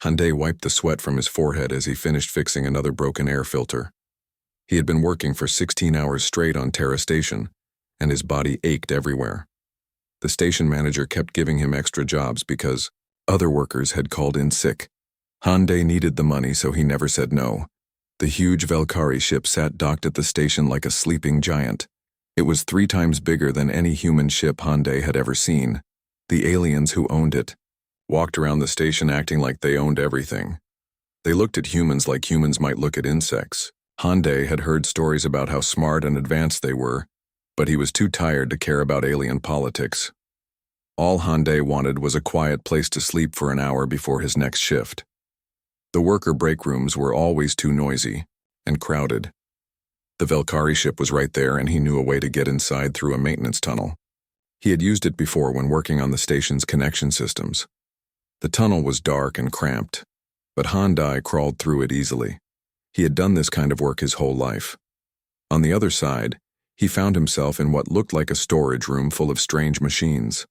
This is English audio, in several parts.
Hyundai wiped the sweat from his forehead as he finished fixing another broken air filter. He had been working for 16 hours straight on Terra Station, and his body ached everywhere. The station manager kept giving him extra jobs because other workers had called in sick. Hyundai needed the money, so he never said no. The huge Valkyrie ship sat docked at the station like a sleeping giant. It was 3 times bigger than any human ship Hyundai had ever seen. The aliens who owned it walked around the station acting like they owned everything. They looked at humans like humans might look at insects. Hyundai had heard stories about how smart and advanced they were, but he was too tired to care about alien politics. All Hyundai wanted was a quiet place to sleep for an hour before his next shift. The worker break rooms were always too noisy and crowded. The Valkyrie ship was right there, and he knew a way to get inside through a maintenance tunnel. He had used it before when working on the station's connection systems. The tunnel was dark and cramped, but Hyundai crawled through it easily. He had done this kind of work his whole life. On the other side, he found himself in what looked like a storage room full of strange machines.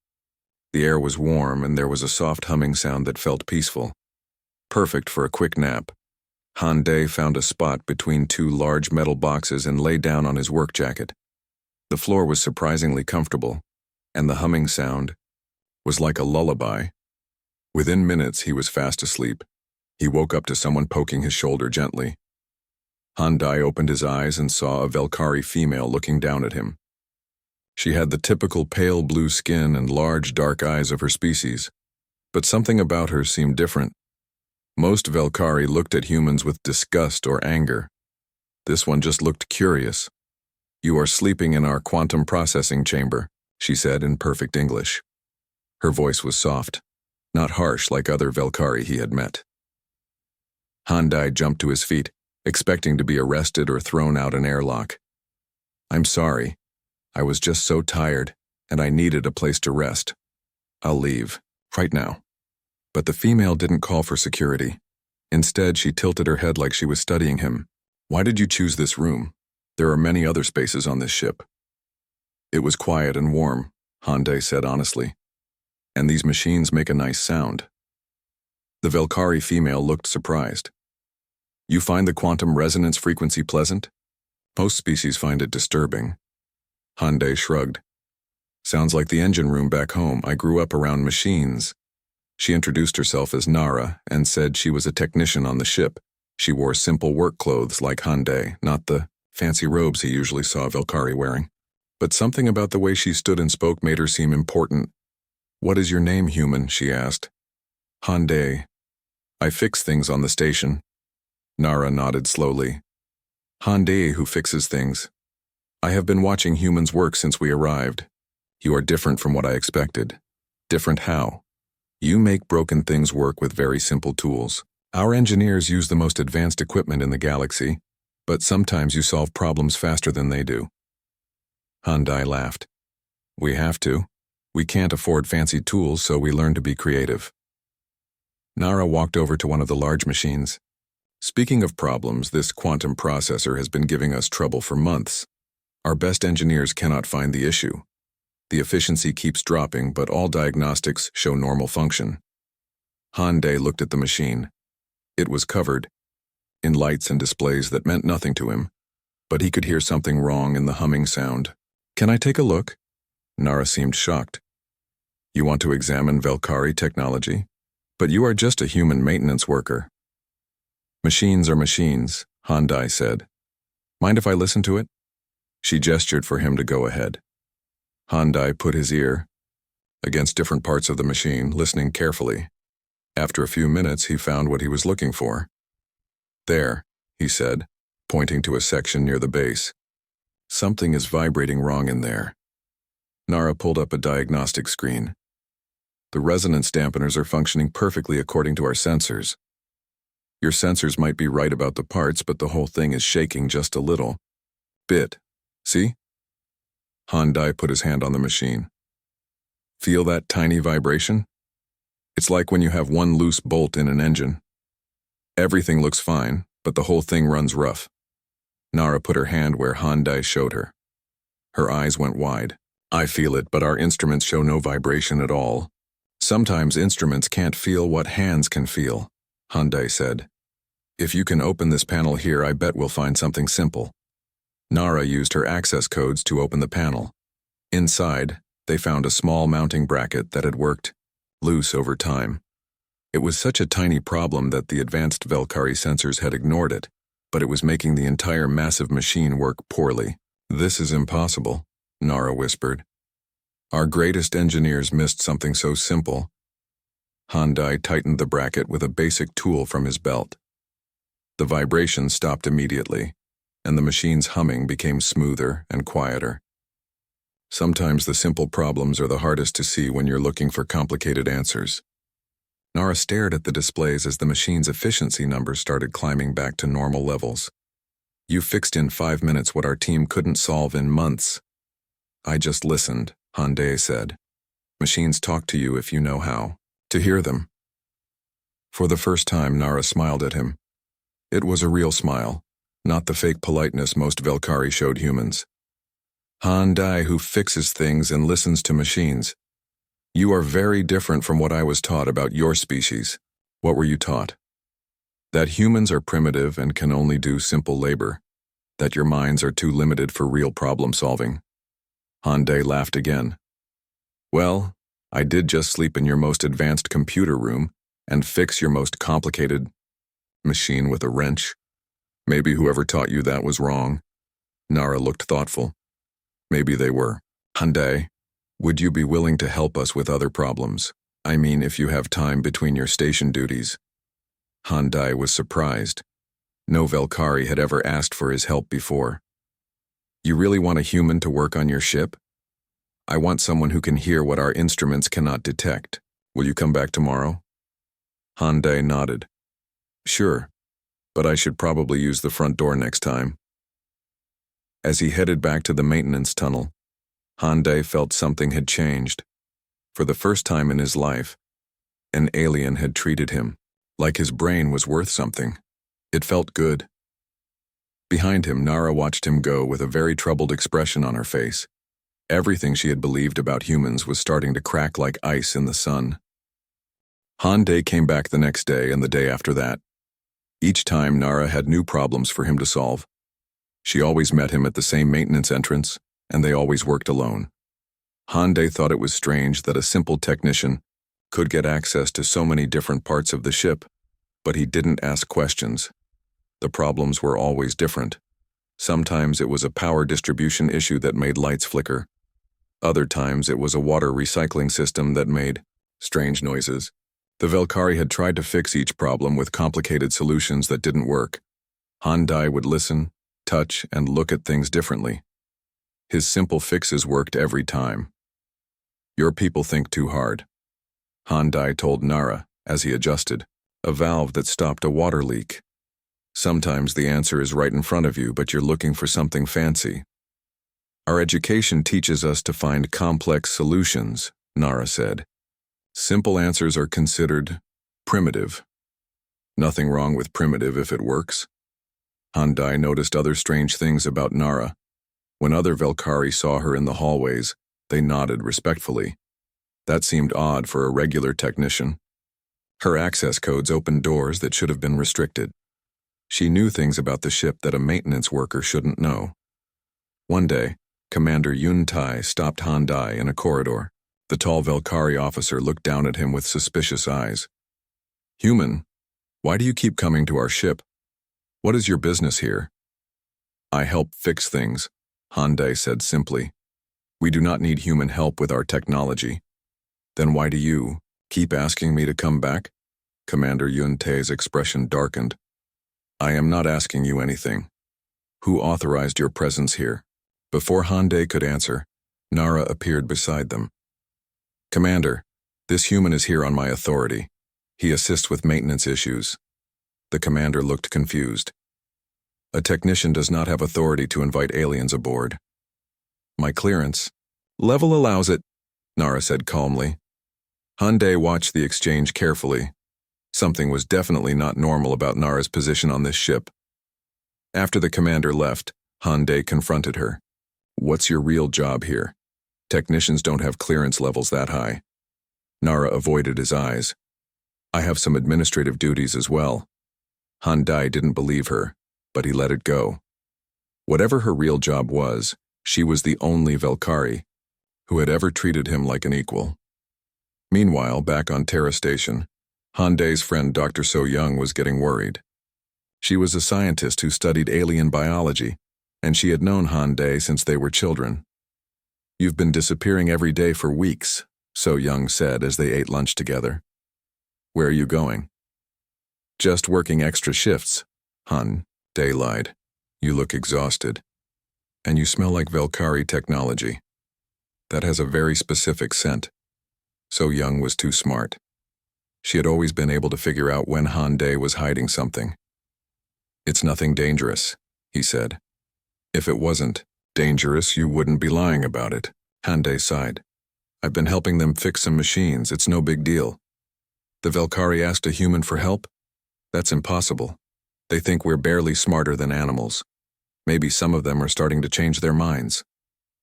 The air was warm, and there was a soft humming sound that felt peaceful. Perfect for a quick nap. Hyundai found a spot between 2 large metal boxes and lay down on his work jacket. The floor was surprisingly comfortable, and the humming sound was like a lullaby. Within minutes, he was fast asleep. He woke up to someone poking his shoulder gently. Hyundai opened his eyes and saw a Valkyrie female looking down at him. She had the typical pale blue skin and large dark eyes of her species, but something about her seemed different. Most Valkyrie looked at humans with disgust or anger. This one just looked curious. "You are sleeping in our quantum processing chamber," she said in perfect English. Her voice was soft, not harsh like other Valkyrie he had met. Hyundai jumped to his feet, expecting to be arrested or thrown out an airlock. "I'm sorry. I was just so tired, and I needed a place to rest. I'll leave, right now." But the female didn't call for security. Instead, she tilted her head like she was studying him. "Why did you choose this room? There are many other spaces on this ship." "It was quiet and warm," Hyundai said honestly. "And these machines make a nice sound." The Valkyrie female looked surprised. "You find the quantum resonance frequency pleasant?" "Most species find it disturbing." Hyundai shrugged. "Sounds like the engine room back home. I grew up around machines." She introduced herself as Nara and said she was a technician on the ship. She wore simple work clothes like Hyundai, not the fancy robes he usually saw Valkyrie wearing. But something about the way she stood and spoke made her seem important. "What is your name, human?" she asked. "Hyundai. I fix things on the station." Nara nodded slowly. "Hyundai who fixes things. I have been watching humans work since we arrived. You are different from what I expected." "Different how?" "You make broken things work with very simple tools. Our engineers use the most advanced equipment in the galaxy, but sometimes you solve problems faster than they do." Hyundai laughed. "We have to. We can't afford fancy tools, so we learn to be creative." Nara walked over to one of the large machines. "Speaking of problems, this quantum processor has been giving us trouble for months. Our best engineers cannot find the issue. The efficiency keeps dropping, but all diagnostics show normal function." Hyundai looked at the machine. It was covered in lights and displays that meant nothing to him, but he could hear something wrong in the humming sound. "Can I take a look?" Nara seemed shocked. "You want to examine Valkyrie technology? But you are just a human maintenance worker." "Machines are machines," Hyundai said. "Mind if I listen to it?" She gestured for him to go ahead. Hyundai put his ear against different parts of the machine, listening carefully. After a few minutes, he found what he was looking for. "There," he said, pointing to a section near the base. "Something is vibrating wrong in there." Nara pulled up a diagnostic screen. "The resonance dampeners are functioning perfectly according to our sensors. Your sensors might be right about the parts, but the whole thing is shaking just a little bit. See?" Hyundai put his hand on the machine. "Feel that tiny vibration? It's like when you have one loose bolt in an engine. Everything looks fine, but the whole thing runs rough." Nara put her hand where Hyundai showed her. Her eyes went wide. "I feel it, but our instruments show no vibration at all. Sometimes instruments can't feel what hands can feel," Hyundai said. If you can open this panel here, I bet we'll find something simple. Nara used her access codes to open the panel. Inside, they found a small mounting bracket that had worked loose over time. It was such a tiny problem that the advanced Velkari sensors had ignored it, but it was making the entire massive machine work poorly. This is impossible, Nara whispered. Our greatest engineers missed something so simple. Hyundai tightened the bracket with a basic tool from his belt. The vibration stopped immediately, and the machine's humming became smoother and quieter. Sometimes the simple problems are the hardest to see when you're looking for complicated answers. Nara stared at the displays as the machine's efficiency numbers started climbing back to normal levels. You fixed in 5 minutes what our team couldn't solve in months. I just listened, Hyundai said. Machines talk to you if you know how to hear them. For the first time, Nara smiled at him. It was a real smile, not the fake politeness most Velkari showed humans. Hyundai who fixes things and listens to machines. You are very different from what I was taught about your species. What were you taught? That humans are primitive and can only do simple labor. That your minds are too limited for real problem solving. Hyundai laughed again. Well, I did just sleep in your most advanced computer room and fix your most complicated machine with a wrench. Maybe whoever taught you that was wrong. Nara looked thoughtful. Maybe they were. Hyundai, would you be willing to help us with other problems? I mean, if you have time between your station duties. Hyundai was surprised. No Velkari had ever asked for his help before. You really want a human to work on your ship? I want someone who can hear what our instruments cannot detect. Will you come back tomorrow? Hyundai nodded. Sure, but I should probably use the front door next time. As he headed back to the maintenance tunnel, Hyundai felt something had changed. For the first time in his life, an alien had treated him like his brain was worth something. It felt good. Behind him, Nara watched him go with a very troubled expression on her face. Everything she had believed about humans was starting to crack like ice in the sun. Hyundai came back the next day and the day after that. Each time, Nara had new problems for him to solve. She always met him at the same maintenance entrance, and they always worked alone. Hyundai thought it was strange that a simple technician could get access to so many different parts of the ship, but he didn't ask questions. The problems were always different. Sometimes it was a power distribution issue that made lights flicker. Other times it was a water recycling system that made strange noises. The Velkari had tried to fix each problem with complicated solutions that didn't work. Hyundai would listen, touch, and look at things differently. His simple fixes worked every time. Your people think too hard, Hyundai told Nara as he adjusted a valve that stopped a water leak. Sometimes the answer is right in front of you, but you're looking for something fancy. Our education teaches us to find complex solutions, Nara said. Simple answers are considered primitive. Nothing wrong with primitive if it works. Hyundai noticed other strange things about Nara. When other Velkari saw her in the hallways, they nodded respectfully. That seemed odd for a regular technician. Her access codes opened doors that should have been restricted. She knew things about the ship that a maintenance worker shouldn't know. One day, Commander Yun Tai stopped Hyundai in a corridor. The tall Velkari officer looked down at him with suspicious eyes. Human, why do you keep coming to our ship? What is your business here? I help fix things, Hyundai said simply. We do not need human help with our technology. Then why do you keep asking me to come back? Commander Yun Tai's expression darkened. I am not asking you anything. Who authorized your presence here? Before Hyundai could answer, Nara appeared beside them. Commander, this human is here on my authority. He assists with maintenance issues. The commander looked confused. A technician does not have authority to invite aliens aboard. My clearance level allows it, Nara said calmly. Hyundai watched the exchange carefully. Something was definitely not normal about Nara's position on this ship. After the commander left, Hyundai confronted her. What's your real job here? Technicians don't have clearance levels that high. Nara avoided his eyes. I have some administrative duties as well. Han Dai didn't believe her, but he let it go. Whatever her real job was, she was the only Velkari who had ever treated him like an equal. Meanwhile, back on Terra Station, Han Dai's friend Dr. So Young was getting worried. She was a scientist who studied alien biology, and she had known Han Dai since they were children. "You've been disappearing every day for weeks," So Young said as they ate lunch together. "Where are you going?" "Just working extra shifts," Han Dai lied. "You look exhausted. And you smell like Velkari technology. That has a very specific scent." So Young was too smart. She had always been able to figure out when Han Dai was hiding something. "It's nothing dangerous," he said. "If it wasn't dangerous, you wouldn't be lying about it," Han Dai sighed. "I've been helping them fix some machines. It's no big deal." "The Velkari asked a human for help? That's impossible. They think we're barely smarter than animals. Maybe some of them are starting to change their minds."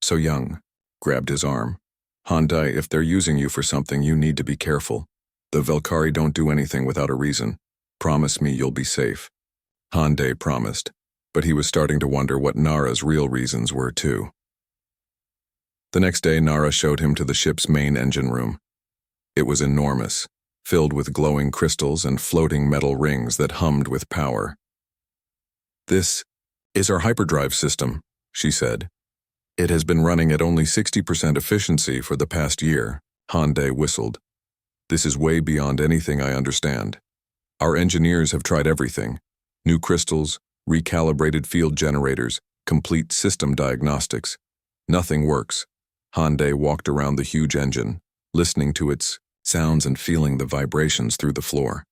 So Young grabbed his arm. "Han Dai, if they're using you for something, you need to be careful. The Velkari don't do anything without a reason. Promise me you'll be safe." Han Dai promised, but he was starting to wonder what Nara's real reasons were too. The next day, Nara showed him to the ship's main engine room. It was enormous, filled with glowing crystals and floating metal rings that hummed with power. "This is our hyperdrive system," she said. "It has been running at only 60% efficiency for the past year." Han Dai whistled. "This is way beyond anything I understand. Our engineers have tried everything. New crystals, recalibrated field generators, complete system diagnostics. Nothing works." Han Dai walked around the huge engine, listening to its sounds and feeling the vibrations through the floor.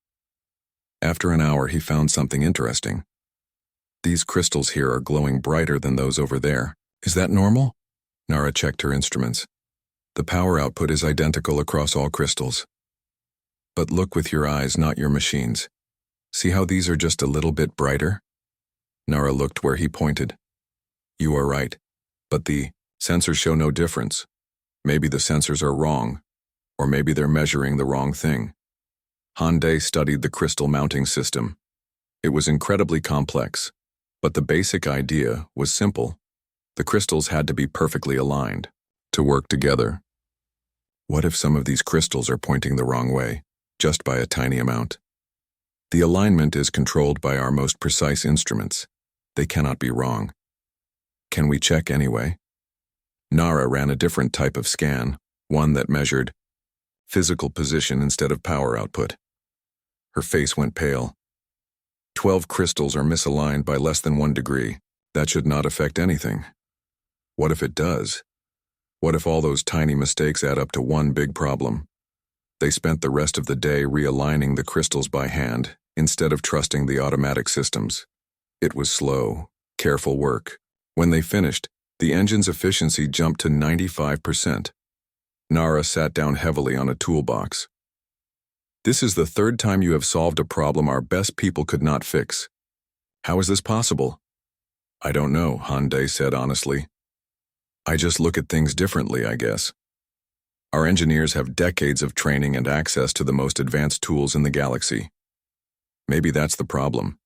After an hour, he found something interesting. "These crystals here are glowing brighter than those over there. Is that normal?" Nara checked her instruments. "The power output is identical across all crystals. But look with your eyes, not your machines. See how these are just a little bit brighter?" Nara looked where he pointed. "You are right, but the sensors show no difference. Maybe the sensors are wrong, or maybe they're measuring the wrong thing." Han Dai studied the crystal mounting system. It was incredibly complex, but the basic idea was simple. The crystals had to be perfectly aligned to work together. What if some of these crystals are pointing the wrong way, just by a tiny amount? The alignment is controlled by our most precise instruments. They cannot be wrong. Can we check anyway? Nara ran a different type of scan, one that measured physical position instead of power output. Her face went pale. 12 crystals are misaligned by less than 1 degree. That should not affect anything. What if it does? What if all those tiny mistakes add up to one big problem? They spent the rest of the day realigning the crystals by hand, instead of trusting the automatic systems. It was slow, careful work. When they finished, the engine's efficiency jumped to 95%. Nara sat down heavily on a toolbox. "This is the third time you have solved a problem our best people could not fix. How is this possible?" "I don't know," Han Dai said honestly. "I just look at things differently, I guess. Our engineers have decades of training and access to the most advanced tools in the galaxy. Maybe that's the problem.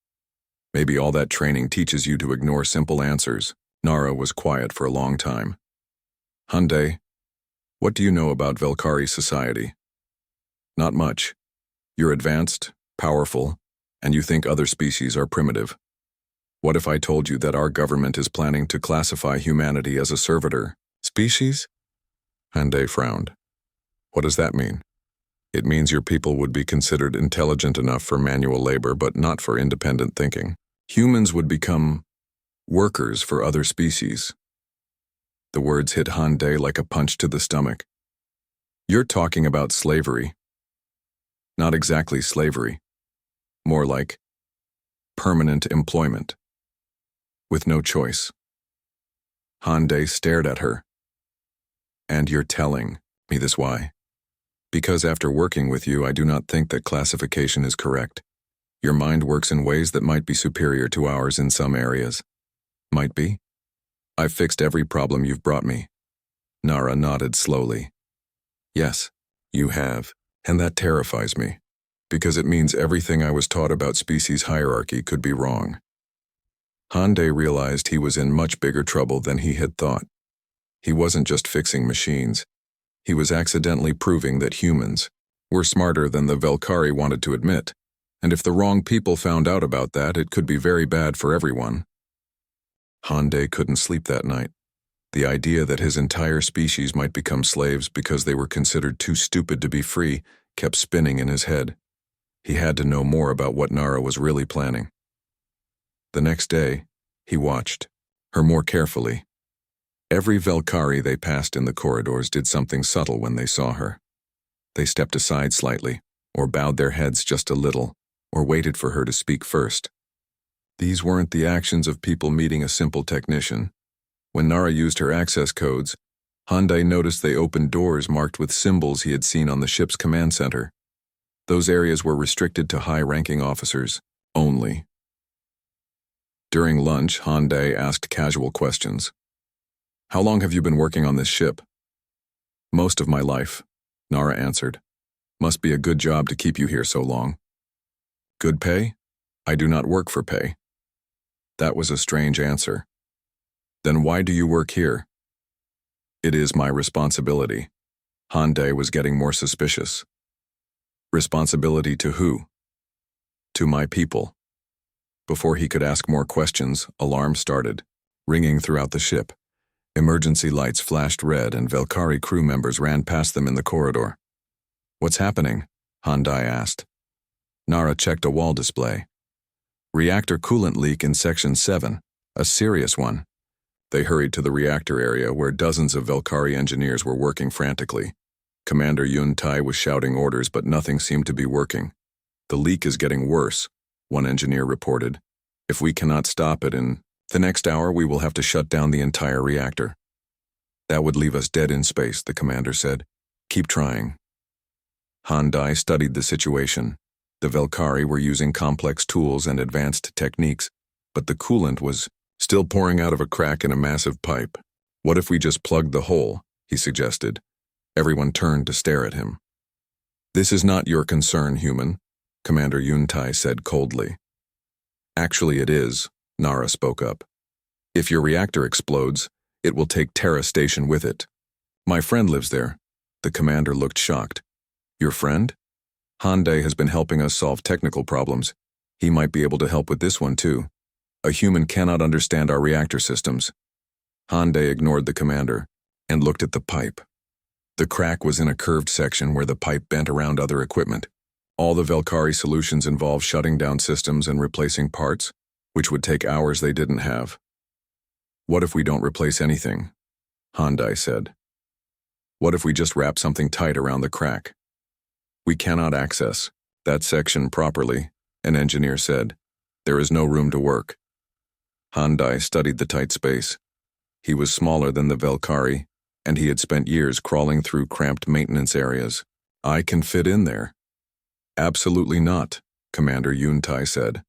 Maybe all that training teaches you to ignore simple answers." Nara was quiet for a long time. "Han Dai, what do you know about Velkari society?" "Not much. You're advanced, powerful, and you think other species are primitive. What if I told you that our government is planning to classify humanity as a servitor species?" Han Dai frowned. "What does that mean?" "It means your people would be considered intelligent enough for manual labor but not for independent thinking. Humans would become workers for other species." The words hit Han Dai like a punch to the stomach. "You're talking about slavery." "Not exactly slavery. More like permanent employment. With no choice." Han Dai stared at her. "And you're telling me this why?" "Because after working with you, I do not think that classification is correct. Your mind works in ways that might be superior to ours in some areas." "Might be? I've fixed every problem you've brought me." Nara nodded slowly. "Yes, you have, and that terrifies me. Because it means everything I was taught about species hierarchy could be wrong. Hyundai realized he was in much bigger trouble than he had thought. He wasn't just fixing machines. He was accidentally proving that humans were smarter than the Velkari wanted to admit, and if the wrong people found out about that, it could be very bad for everyone. Hyundai couldn't sleep that night. The idea that his entire species might become slaves because they were considered too stupid to be free kept spinning in his head. He had to know more about what Nara was really planning. The next day, he watched her more carefully. Every Velkari they passed in the corridors did something subtle when they saw her. They stepped aside slightly, or bowed their heads just a little, or waited for her to speak first. These weren't the actions of people meeting a simple technician. When Nara used her access codes, Hyundai noticed they opened doors marked with symbols he had seen on the ship's command center. Those areas were restricted to high-ranking officers only. During lunch, Hyundai asked casual questions. "How long have you been working on this ship?" "Most of my life," Nara answered. "Must be a good job to keep you here so long." "Good pay? I do not work for pay." That was a strange answer. "Then why do you work here?" "It is my responsibility." Hyundai was getting more suspicious. "Responsibility to who?" "To my people." Before he could ask more questions, alarms started, ringing throughout the ship. Emergency lights flashed red and Velkari crew members ran past them in the corridor. "What's happening?" Hyundai asked. Nara checked a wall display. "Reactor coolant leak in Section 7, a serious one." They hurried to the reactor area where dozens of Velkari engineers were working frantically. Commander Yun Tai was shouting orders, but nothing seemed to be working. "The leak is getting worse," one engineer reported. "If we cannot stop it in the next hour, we will have to shut down the entire reactor." "That would leave us dead in space," the commander said. "Keep trying." Hyundai studied the situation. The Velkari were using complex tools and advanced techniques, but the coolant was still pouring out of a crack in a massive pipe. "What if we just plugged the hole?" he suggested. Everyone turned to stare at him. "This is not your concern, human," Commander Yuntai said coldly. "Actually it is," Nara spoke up. "If your reactor explodes, it will take Terra Station with it. My friend lives there." The commander looked shocked. "Your friend?" "Hyundai has been helping us solve technical problems. He might be able to help with this one too. A human cannot understand our reactor systems." Hyundai ignored the commander and looked at the pipe. The crack was in a curved section where the pipe bent around other equipment. All the Velkari solutions involved shutting down systems and replacing parts, which would take hours they didn't have. "What if we don't replace anything?" Hyundai said. "What if we just wrap something tight around the crack?" "We cannot access that section properly," an engineer said. "There is no room to work." Hyundai studied the tight space. He was smaller than the Velkari, and he had spent years crawling through cramped maintenance areas. "I can fit in there." "Absolutely not," Commander Yuntai said.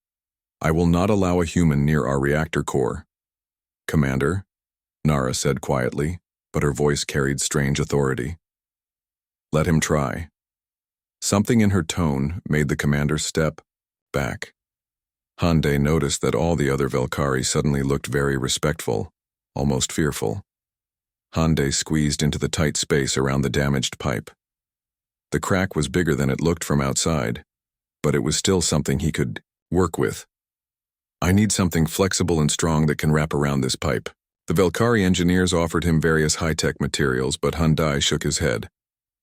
"I will not allow a human near our reactor core." "Commander," Nara said quietly, but her voice carried strange authority. "Let him try." Something in her tone made the commander step back. Hyundai noticed that all the other Velkari suddenly looked very respectful, almost fearful. Hyundai squeezed into the tight space around the damaged pipe. The crack was bigger than it looked from outside, but it was still something he could work with. "I need something flexible and strong that can wrap around this pipe." The Velkari engineers offered him various high-tech materials, but Hyundai shook his head.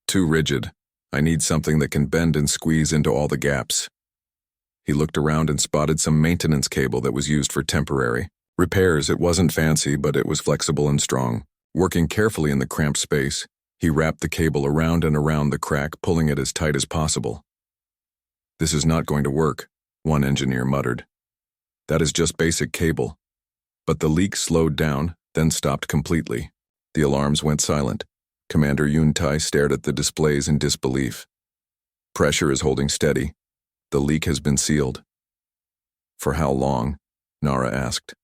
"Too rigid. I need something that can bend and squeeze into all the gaps." He looked around and spotted some maintenance cable that was used for temporary repairs. It wasn't fancy, but it was flexible and strong. Working carefully in the cramped space, he wrapped the cable around and around the crack, pulling it as tight as possible. "This is not going to work," one engineer muttered. "That is just basic cable." But the leak slowed down, then stopped completely. The alarms went silent. Commander Yuntai stared at the displays in disbelief. "Pressure is holding steady. The leak has been sealed." "For how long?" Nara asked.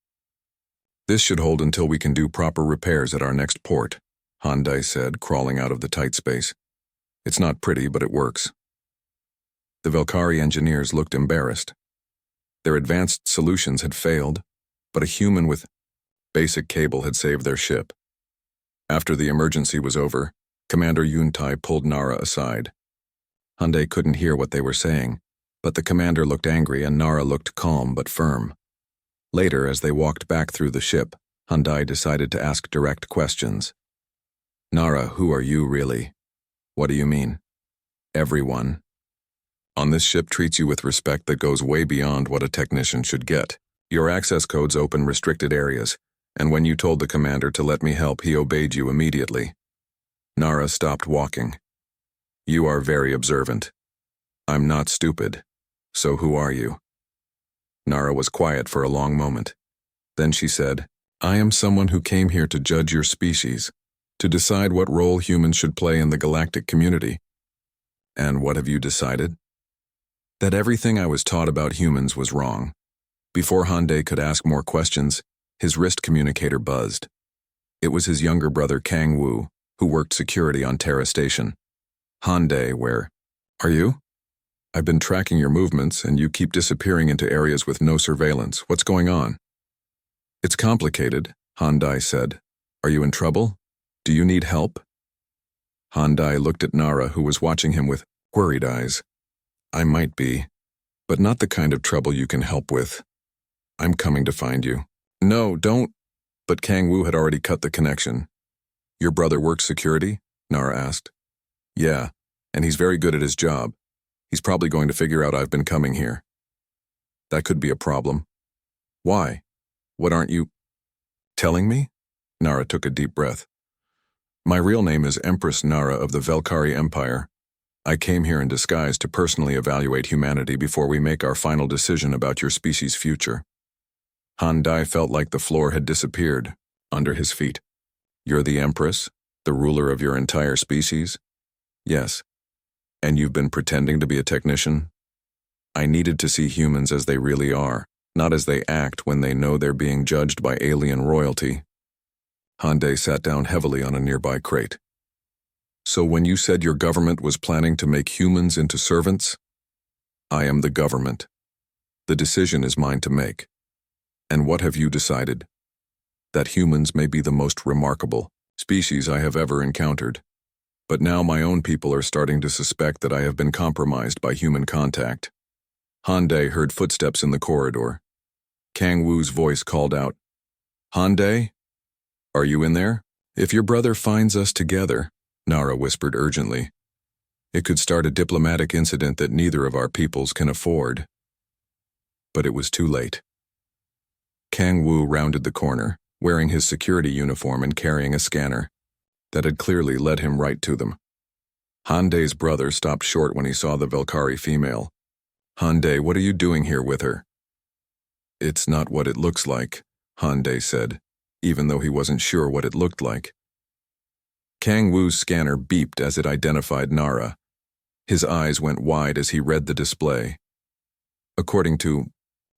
"This should hold until we can do proper repairs at our next port," Hyundai said, crawling out of the tight space. "It's not pretty, but it works." The Velkari engineers looked embarrassed. Their advanced solutions had failed, but a human with basic cable had saved their ship. After the emergency was over, Commander Yuntai pulled Nara aside. Hyundai couldn't hear what they were saying, but the commander looked angry and Nara looked calm but firm. Later, as they walked back through the ship, Hyundai decided to ask direct questions. Nara, who are you really? What do you mean? Everyone. On this ship treats you with respect that goes way beyond what a technician should get. Your access codes open restricted areas, and when you told the commander to let me help, he obeyed you immediately. Nara stopped walking. You are very observant. I'm not stupid. So who are you? Nara was quiet for a long moment. Then she said, I am someone who came here to judge your species, to decide what role humans should play in the galactic community. And what have you decided? That everything I was taught about humans was wrong. Before Hyundai could ask more questions, his wrist communicator buzzed. It was his younger brother Kang Wu, who worked security on Terra Station. Hyundai, where are you? I've been tracking your movements and you keep disappearing into areas with no surveillance. What's going on? It's complicated, Hyundai said. Are you in trouble? Do you need help? Hyundai looked at Nara, who was watching him with worried eyes. I might be, but not the kind of trouble you can help with. I'm coming to find you. No, don't. But Kang Wu had already cut the connection. Your brother works security? Nara asked. Yeah, and he's very good at his job. He's probably going to figure out I've been coming here. That could be a problem. Why? What aren't you telling me? Nara took a deep breath. My real name is Empress Nara of the Velkari Empire. I came here in disguise to personally evaluate humanity before we make our final decision about your species' future. Hyundai felt like the floor had disappeared under his feet. You're the Empress, the ruler of your entire species? Yes. And you've been pretending to be a technician? I needed to see humans as they really are, not as they act when they know they're being judged by alien royalty. Hyundai sat down heavily on a nearby crate. So when you said your government was planning to make humans into servants, I am the government. The decision is mine to make. And what have you decided? That humans may be the most remarkable species I have ever encountered. But now my own people are starting to suspect that I have been compromised by human contact. Hyundai heard footsteps in the corridor. Kang Wu's voice called out, Hyundai? Are you in there? If your brother finds us together, Nara whispered urgently, it could start a diplomatic incident that neither of our peoples can afford. But it was too late. Kang Wu rounded the corner, wearing his security uniform and carrying a scanner that had clearly led him right to them. Hyundai's brother stopped short when he saw the Velkari female. Hyundai, what are you doing here with her? It's not what it looks like, Hyundai said, even though he wasn't sure what it looked like. Kang Wu's scanner beeped as it identified Nara. His eyes went wide as he read the display. According to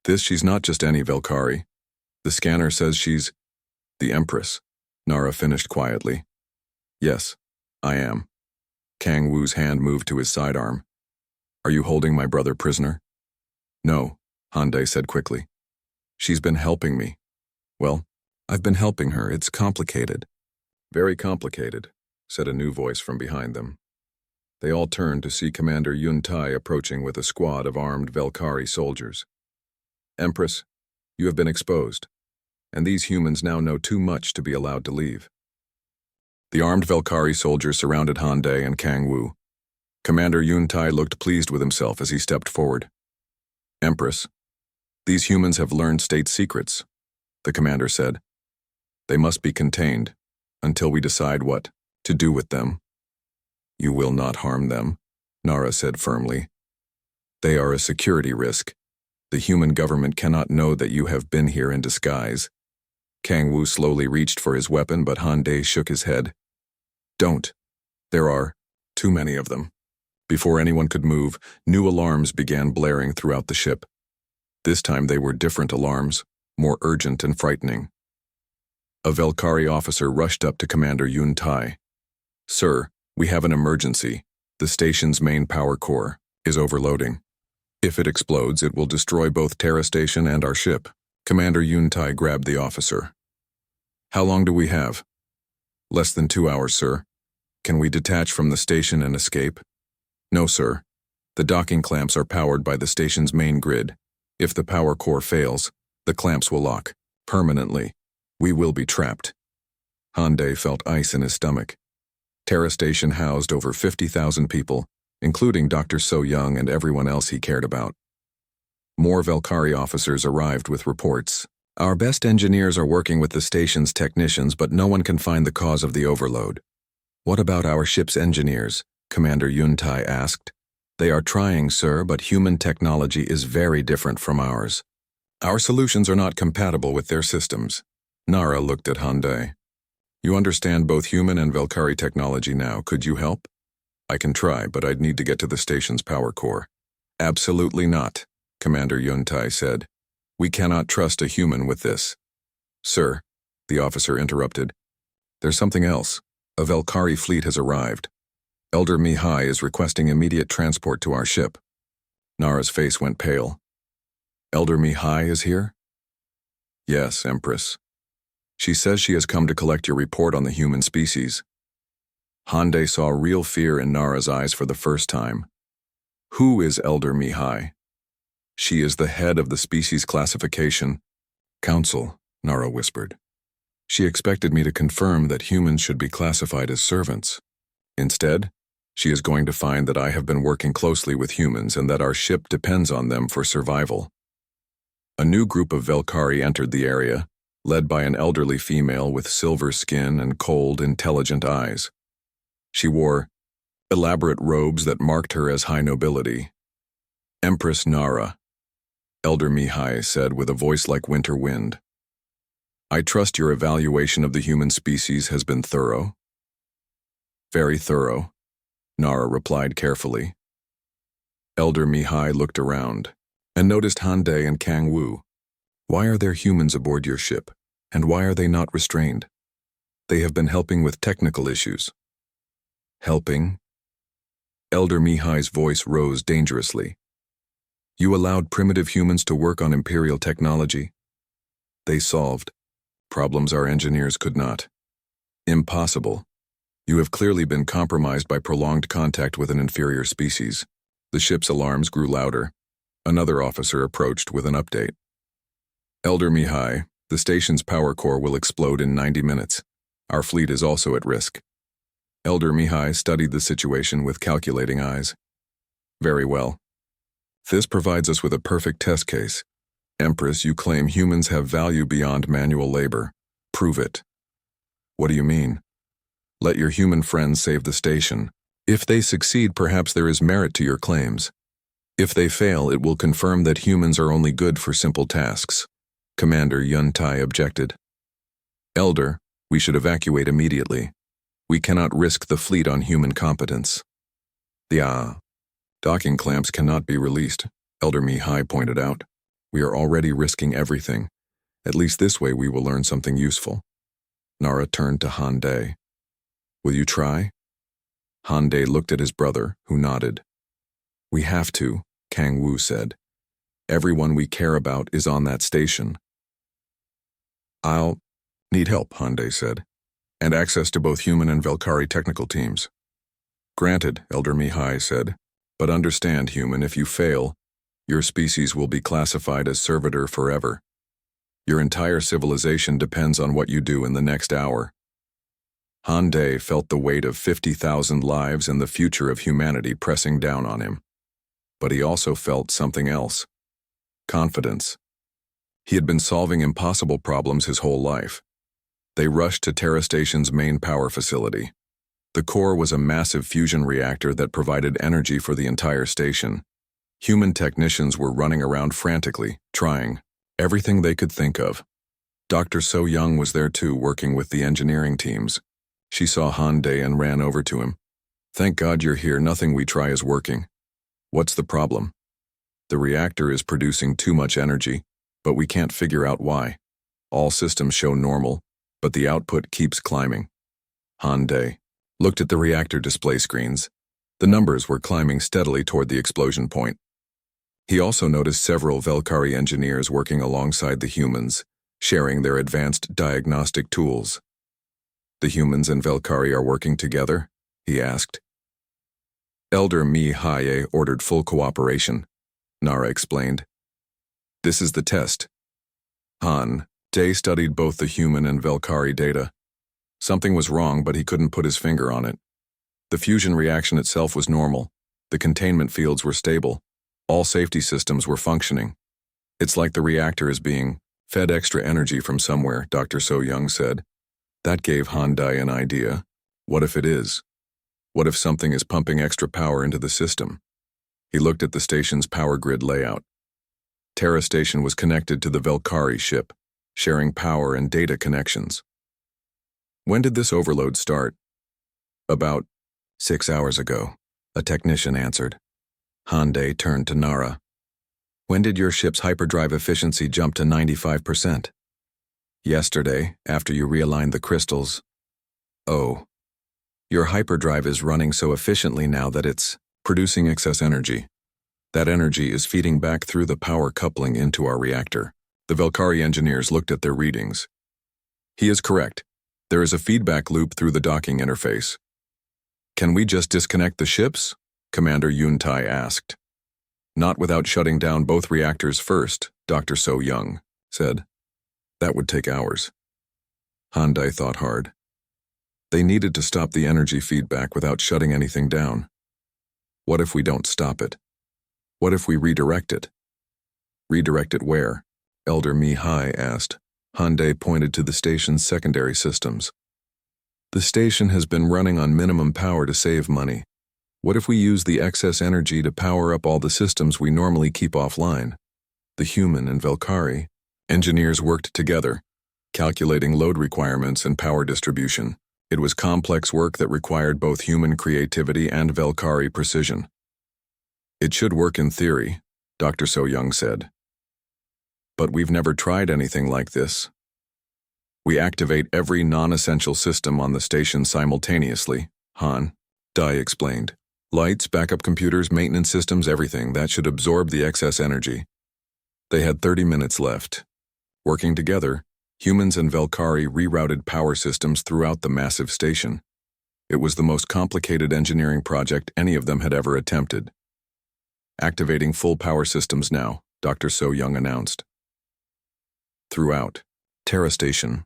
this, she's not just any Velkari. The scanner says she's the Empress, Nara finished quietly. Yes, I am. Kang Wu's hand moved to his sidearm. Are you holding my brother prisoner? No, Hyundai said quickly. She's been helping me. Well, I've been helping her. It's complicated. Very complicated, said a new voice from behind them. They all turned to see Commander Yuntai approaching with a squad of armed Velkari soldiers. Empress, you have been exposed, and these humans now know too much to be allowed to leave. The armed Velkari soldiers surrounded Hyundai and Kang Wu. Commander Yuntai looked pleased with himself as he stepped forward. Empress, these humans have learned state secrets, the commander said. They must be contained until we decide what to do with them. You will not harm them, Nara said firmly. They are a security risk. The human government cannot know that you have been here in disguise. Kang Wu slowly reached for his weapon, but Hyundai shook his head. Don't. There are too many of them. Before anyone could move, new alarms began blaring throughout the ship. This time they were different alarms, more urgent and frightening. A Velkari officer rushed up to Commander Yuntai. Sir, we have an emergency. The station's main power core is overloading. If it explodes, it will destroy both Terra Station and our ship. Commander Yuntai grabbed the officer. How long do we have? Less than 2 hours, sir. Can we detach from the station and escape? No, sir. The docking clamps are powered by the station's main grid. If the power core fails, the clamps will lock. Permanently. We will be trapped. Hyundai felt ice in his stomach. Terra Station housed over 50,000 people, including Dr. So Young and everyone else he cared about. More Velkari officers arrived with reports. Our best engineers are working with the station's technicians, but no one can find the cause of the overload. What about our ship's engineers? Commander Yuntai asked. They are trying, sir, but human technology is very different from ours. Our solutions are not compatible with their systems. Nara looked at Hyundai. You understand both human and Velkari technology now. Could you help? I can try, but I'd need to get to the station's power core. Absolutely not, Commander Yuntai said. We cannot trust a human with this. Sir, the officer interrupted. There's something else. A Velkari fleet has arrived. Elder Mihai is requesting immediate transport to our ship. Nara's face went pale. Elder Mihai is here? Yes, Empress. She says she has come to collect your report on the human species. Hyundai saw real fear in Nara's eyes for the first time. Who is Elder Mihai? She is the head of the species classification council, Nara whispered. She expected me to confirm that humans should be classified as servants. Instead, she is going to find that I have been working closely with humans and that our ship depends on them for survival. A new group of Velkari entered the area, led by an elderly female with silver skin and cold, intelligent eyes. She wore elaborate robes that marked her as high nobility. Empress Nara, Elder Mihai said with a voice like winter wind. I trust your evaluation of the human species has been thorough. Very thorough, Nara replied carefully. Elder Mihai looked around and noticed Hyundai and Kang Wu. Why are there humans aboard your ship, and why are they not restrained? They have been helping with technical issues. Helping? Elder Mihai's voice rose dangerously. You allowed primitive humans to work on Imperial technology. They solved problems our engineers could not. Impossible. You have clearly been compromised by prolonged contact with an inferior species. The ship's alarms grew louder. Another officer approached with an update. Elder Mihai, the station's power core will explode in 90 minutes. Our fleet is also at risk. Elder Mihai studied the situation with calculating eyes. Very well. This provides us with a perfect test case. Empress, you claim humans have value beyond manual labor. Prove it. What do you mean? Let your human friends save the station. If they succeed, perhaps there is merit to your claims. If they fail, it will confirm that humans are only good for simple tasks. Commander Yuntai objected. Elder, we should evacuate immediately. We cannot risk the fleet on human competence. The docking clamps cannot be released, Elder Mihai pointed out. We are already risking everything. At least this way we will learn something useful. Nara turned to Hyundai. Will you try? Hyundai looked at his brother, who nodded. We have to, Kang Wu said. Everyone we care about is on that station. I'll need help, Hyundai said, and access to both human and Velkari technical teams. Granted, Elder Mihai said, but understand, human, if you fail, your species will be classified as servitor forever. Your entire civilization depends on what you do in the next hour. Hyundai felt the weight of 50,000 lives and the future of humanity pressing down on him. But he also felt something else. Confidence. He had been solving impossible problems his whole life. They rushed to Terra Station's main power facility. The core was a massive fusion reactor that provided energy for the entire station. Human technicians were running around frantically, trying everything they could think of. Dr. So Young was there too, working with the engineering teams. She saw Hyundai and ran over to him. Thank God you're here, nothing we try is working. What's the problem? The reactor is producing too much energy, but we can't figure out why. All systems show normal, but the output keeps climbing. Hyundai looked at the reactor display screens. The numbers were climbing steadily toward the explosion point. He also noticed several Velkari engineers working alongside the humans, sharing their advanced diagnostic tools. The humans and Velkari are working together? He asked. Elder Mi-Haye ordered full cooperation, Nara explained. This is the test. Han Day studied both the human and Velkari data. Something was wrong, but he couldn't put his finger on it. The fusion reaction itself was normal. The containment fields were stable. All safety systems were functioning. It's like the reactor is being fed extra energy from somewhere, Dr. So Young said. That gave Han Dai an idea. What if it is? What if something is pumping extra power into the system? He looked at the station's power grid layout. Terra Station was connected to the Velkari ship, sharing power and data connections. When did this overload start? About 6 hours ago, a technician answered. Hyundai turned to Nara. When did your ship's hyperdrive efficiency jump to 95%? Yesterday, after you realigned the crystals. Oh. Your hyperdrive is running so efficiently now that it's producing excess energy. That energy is feeding back through the power coupling into our reactor. The Velkari engineers looked at their readings. He is correct. There is a feedback loop through the docking interface. Can we just disconnect the ships? Commander Yuntai asked. Not without shutting down both reactors first, Dr. So Young said. That would take hours. Hyundai thought hard. They needed to stop the energy feedback without shutting anything down. What if we don't stop it? What if we redirect it? Redirect it where? Elder Mi-Hai asked. Hyundai pointed to the station's secondary systems. The station has been running on minimum power to save money. What if we use the excess energy to power up all the systems we normally keep offline? The human and Velkari engineers worked together, calculating load requirements and power distribution. It was complex work that required both human creativity and Velkari precision. It should work in theory, Dr. So Young said. But we've never tried anything like this. We activate every non-essential system on the station simultaneously, Han Dai explained. Lights, backup computers, maintenance systems, everything that should absorb the excess energy. They had 30 minutes left. Working together, humans and Velkari rerouted power systems throughout the massive station. It was the most complicated engineering project any of them had ever attempted. Activating full power systems now, Dr. So Young announced. Throughout Terra Station,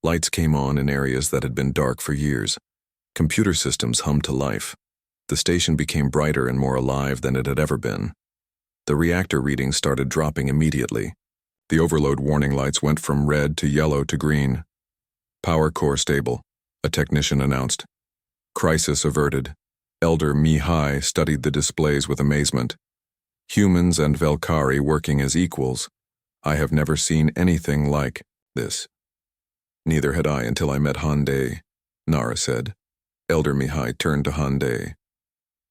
lights came on in areas that had been dark for years. Computer systems hummed to life. The station became brighter and more alive than it had ever been. The reactor readings started dropping immediately. The overload warning lights went from red to yellow to green. Power core stable, a technician announced. Crisis averted. Elder Mi-Hai studied the displays with amazement. Humans and Velkari working as equals. I have never seen anything like this. Neither had I until I met Hyundai, Nara said. Elder Mi-Hai turned to Hyundai.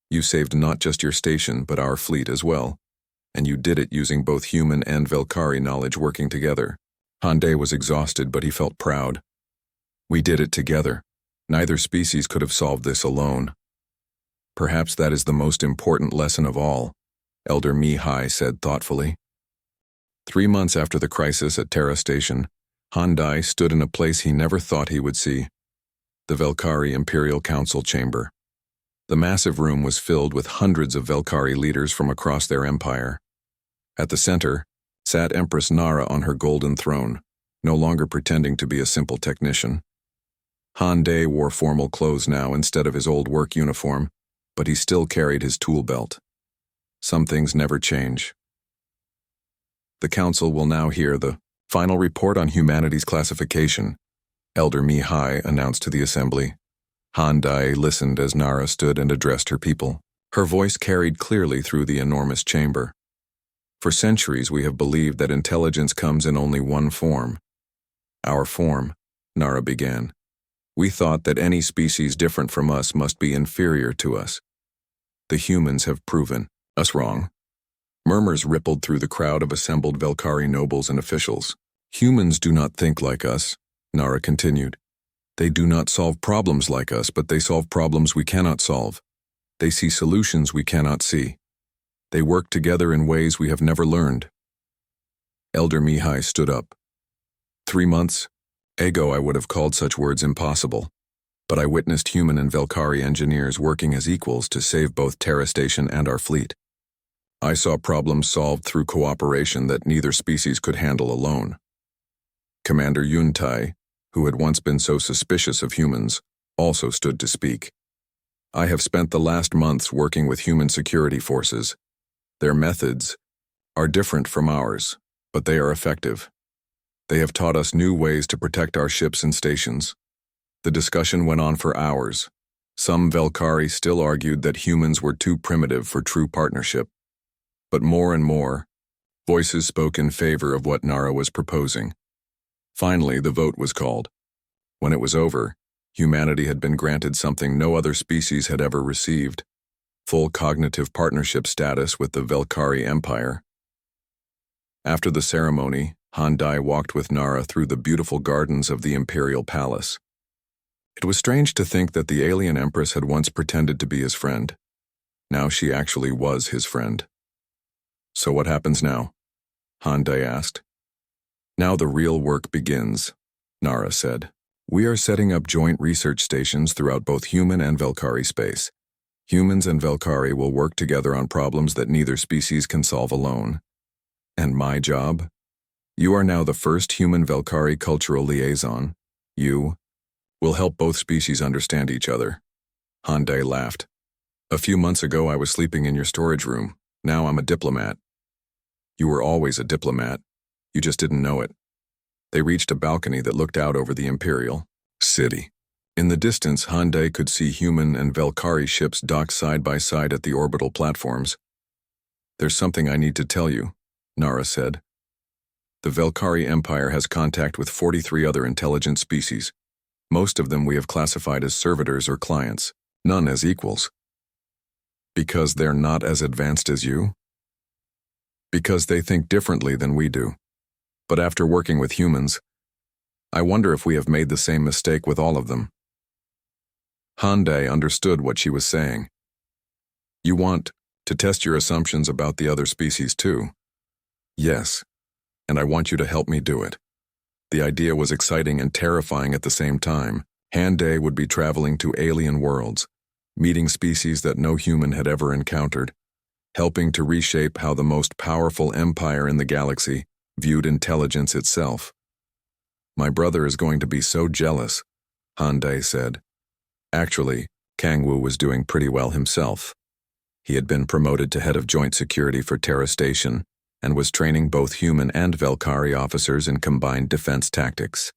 You saved not just your station, but our fleet as well. And you did it using both human and Velkari knowledge working together. Hyundai was exhausted, but he felt proud. We did it together. Neither species could have solved this alone. Perhaps that is the most important lesson of all, Elder Mi-Hai said thoughtfully. 3 months after the crisis at Terra Station, Hyundai stood in a place he never thought he would see. The Velkari Imperial Council chamber. The massive room was filled with hundreds of Velkari leaders from across their empire. At the center sat Empress Nara on her golden throne, no longer pretending to be a simple technician. Hyundai wore formal clothes now instead of his old work uniform, but he still carried his tool belt. Some things never change. The council will now hear the final report on humanity's classification, Elder Mi-Hai announced to the assembly. Hyundai listened as Nara stood and addressed her people. Her voice carried clearly through the enormous chamber. For centuries we have believed that intelligence comes in only one form. Our form, Nara began. We thought that any species different from us must be inferior to us. The humans have proven us wrong. Murmurs rippled through the crowd of assembled Velkari nobles and officials. Humans do not think like us, Nara continued. They do not solve problems like us, but they solve problems we cannot solve. They see solutions we cannot see. They work together in ways we have never learned. Elder Mihai stood up. 3 months ago I would have called such words impossible, but I witnessed human and Velkari engineers working as equals to save both Terra Station and our fleet. I saw problems solved through cooperation that neither species could handle alone. Commander Yuntai, who had once been so suspicious of humans, also stood to speak. I have spent the last months working with human security forces. Their methods are different from ours, but they are effective. They have taught us new ways to protect our ships and stations. The discussion went on for hours. Some Velkari still argued that humans were too primitive for true partnership. But more and more, voices spoke in favor of what Nara was proposing. Finally, the vote was called. When it was over, humanity had been granted something no other species had ever received: full cognitive partnership status with the Velkari Empire. After the ceremony, Handai walked with Nara through the beautiful gardens of the Imperial Palace. It was strange to think that the alien Empress had once pretended to be his friend. Now she actually was his friend. So what happens now? Handai asked. Now the real work begins, Nara said. We are setting up joint research stations throughout both human and Velkari space. Humans and Velkari will work together on problems that neither species can solve alone. And my job? You are now the first human Velkari cultural liaison. You will help both species understand each other. Handai laughed. A few months ago I was sleeping in your storage room. Now I'm a diplomat. You were always a diplomat. You just didn't know it. They reached a balcony that looked out over the Imperial city. In the distance, Handai could see human and Velkari ships docked side by side at the orbital platforms. There's something I need to tell you, Nara said. The Velkari Empire has contact with 43 other intelligent species. Most of them we have classified as servitors or clients, none as equals. Because they're not as advanced as you? Because they think differently than we do. But after working with humans, I wonder if we have made the same mistake with all of them. Handai understood what she was saying. You want to test your assumptions about the other species too? Yes, and I want you to help me do it. The idea was exciting and terrifying at the same time. Handai would be traveling to alien worlds, meeting species that no human had ever encountered, helping to reshape how the most powerful empire in the galaxy viewed intelligence itself. My brother is going to be so jealous, Handai said. Actually, Kangwu was doing pretty well himself. He had been promoted to head of joint security for Terra Station and was training both human and Velkari officers in combined defense tactics.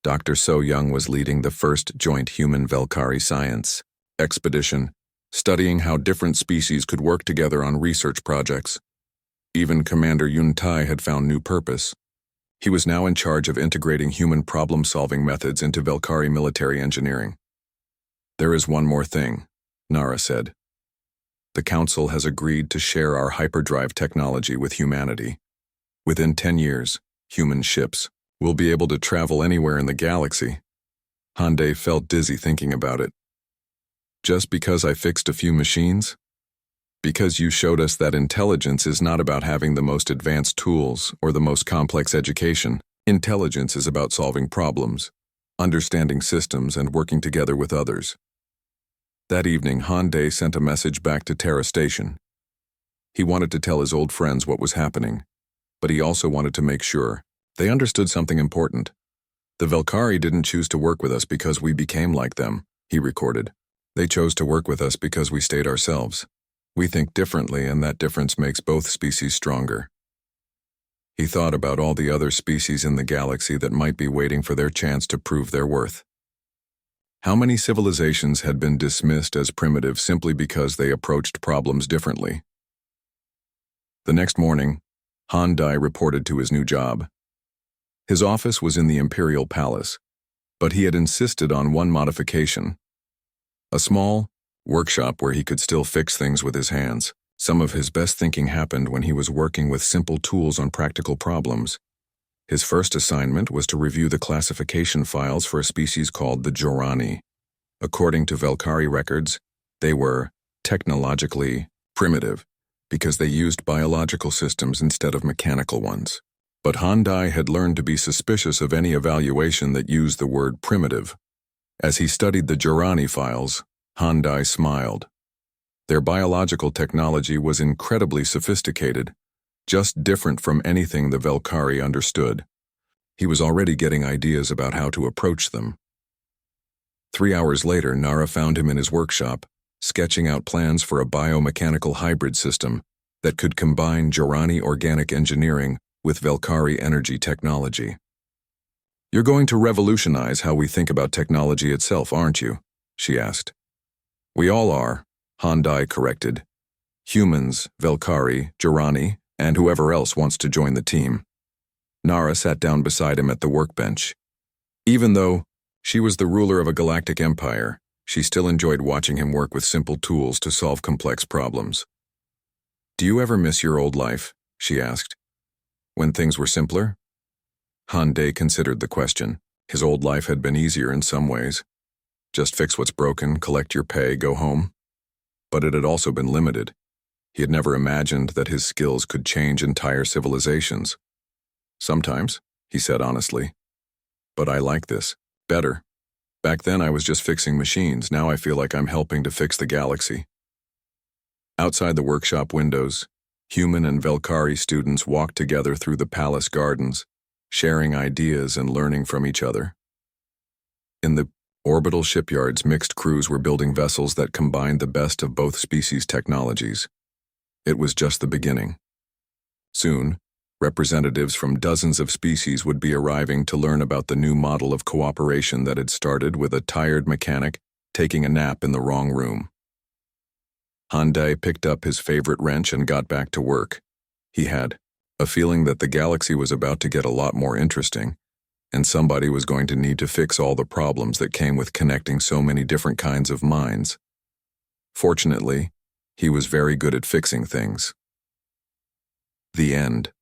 Dr. So Young was leading the first joint human-Velkari science expedition, studying how different species could work together on research projects. Even Commander Yuntai had found new purpose. He was now in charge of integrating human problem-solving methods into Velkari military engineering. There is one more thing, Nara said. The Council has agreed to share our hyperdrive technology with humanity. Within 10 years, human ships will be able to travel anywhere in the galaxy. Handai felt dizzy thinking about it. Just because I fixed a few machines? Because you showed us that intelligence is not about having the most advanced tools or the most complex education. Intelligence is about solving problems, understanding systems, and working together with others. That evening, Handai sent a message back to Terra Station. He wanted to tell his old friends what was happening, but he also wanted to make sure they understood something important. The Velkari didn't choose to work with us because we became like them, he recorded. They chose to work with us because we stayed ourselves. We think differently, and that difference makes both species stronger. He thought about all the other species in the galaxy that might be waiting for their chance to prove their worth. How many civilizations had been dismissed as primitive simply because they approached problems differently? The next morning, Handai reported to his new job. His office was in the Imperial Palace, but he had insisted on one modification: a small workshop where he could still fix things with his hands. Some of his best thinking happened when he was working with simple tools on practical problems. His first assignment was to review the classification files for a species called the Jorani. According to Velkari records, they were technologically primitive because they used biological systems instead of mechanical ones. But Handai had learned to be suspicious of any evaluation that used the word primitive. As he studied the Jurani files, Handai smiled. Their biological technology was incredibly sophisticated, just different from anything the Velkari understood. He was already getting ideas about how to approach them. 3 hours later, Nara found him in his workshop, sketching out plans for a biomechanical hybrid system that could combine Jurani organic engineering with Velkari energy technology. "You're going to revolutionize how we think about technology itself, aren't you?" she asked. "We all are," Handai corrected. "Humans, Velkari, Jurani, and whoever else wants to join the team." Nara sat down beside him at the workbench. Even though she was the ruler of a galactic empire, she still enjoyed watching him work with simple tools to solve complex problems. "Do you ever miss your old life?" she asked. "When things were simpler?" Handai considered the question. His old life had been easier in some ways. Just fix what's broken, collect your pay, go home. But it had also been limited. He had never imagined that his skills could change entire civilizations. "Sometimes," he said honestly. "But I like this better. Back then I was just fixing machines, now I feel like I'm helping to fix the galaxy." Outside the workshop windows, human and Velkari students walked together through the palace gardens, sharing ideas and learning from each other. In the orbital shipyards, mixed crews were building vessels that combined the best of both species' technologies. It was just the beginning. Soon, representatives from dozens of species would be arriving to learn about the new model of cooperation that had started with a tired mechanic taking a nap in the wrong room. Handai picked up his favorite wrench and got back to work. He had a feeling that the galaxy was about to get a lot more interesting, and somebody was going to need to fix all the problems that came with connecting so many different kinds of minds. Fortunately, he was very good at fixing things. The end.